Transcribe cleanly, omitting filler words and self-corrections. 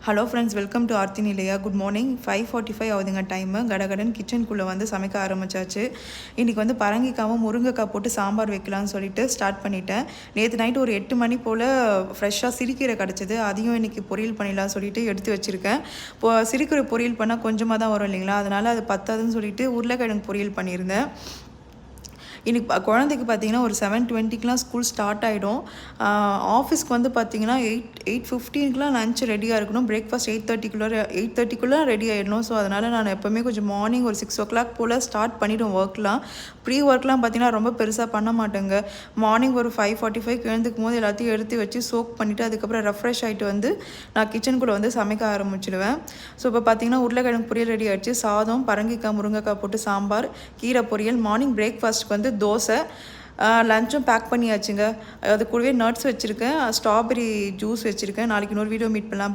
Hello friends, welcome to Aarthi Nilaya. Good morning. 5:45 ஆகுதுங்க time. கடகடன் கிச்சனுக்குள்ளே வந்து சமைக்க ஆரம்பிச்சாச்சு. இன்றைக்கி வந்து பரங்கிக்காவும் முருங்கைக்காய் போட்டு சாம்பார் வைக்கலான்னு சொல்லிட்டு ஸ்டார்ட் பண்ணிட்டேன். நேற்று நைட்டு ஒரு 8 மணி போல் ஃப்ரெஷ்ஷாக சிறுக்கீரை கிடச்சிது. அதையும் இன்றைக்கி பொரியல் பண்ணிடலாம்னு சொல்லிட்டு எடுத்து வச்சுருக்கேன். இப்போது சிறுக்கீரை பொரியல் பண்ணால் கொஞ்சமாக தான் வரும் இல்லைங்களா, அதனால் அது பத்தாதுன்னு சொல்லிட்டு உருளைக்கிழங்கு பொரியல் பண்ணியிருந்தேன். இன்றைக்கி குழந்தைக்கு பார்த்தீங்கன்னா ஒரு 7:20க்குலாம் ஸ்கூல் ஸ்டார்ட் ஆகிடும். ஆஃபீஸ்க்கு வந்து பார்த்தீங்கன்னா 8:15க்குலாம் லஞ்ச் ரெடியாக இருக்கணும். பிரேக்ஃபாஸ்ட் 8:30க்குள்ளே ரெடி ஆகிடணும். ஸோ அதனால் நான் எப்போவுமே கொஞ்சம் மார்னிங் ஒரு 6 o'clock போல் ஸ்டார்ட் பண்ணிவிடுவோம் ஒர்க்லாம். ப்ரீ ஒர்க்லாம் பார்த்தீங்கன்னா ரொம்ப பெருசாக பண்ண மாட்டேங்க. மார்னிங் ஒரு 5:45 எழுந்துக்கும் போது எல்லாத்தையும் எடுத்து வச்சு சோக் பண்ணிவிட்டு அதுக்கப்புறம் ரெஃப்ரெஷ் ஆகிட்டு வந்து நான் கிச்சனுக்குள்ளே வந்து சமைக்க ஆரம்பிச்சிடுவேன். ஸோ இப்போ பார்த்தீங்கன்னா உருளைக்கிழங்கு பொரியல் ரெடி ஆகிடுச்சு. சாதம், பரங்கிக்காய், முருங்கைக்காய் போட்டு சாம்பார், கீரை பொரியல். மார்னிங் பிரேக்ஃபாஸ்ட்டுக்கு வந்து தோசை. லஞ்சும் பேக் பண்ணியாச்சுங்க. அது கூடவே நட்ஸ் வச்சுருக்கேன், ஸ்ட்ராபெரி ஜூஸ் வச்சுருக்கேன். நாளைக்கு இன்னொரு வீடியோ மீட் பண்ணலாம்.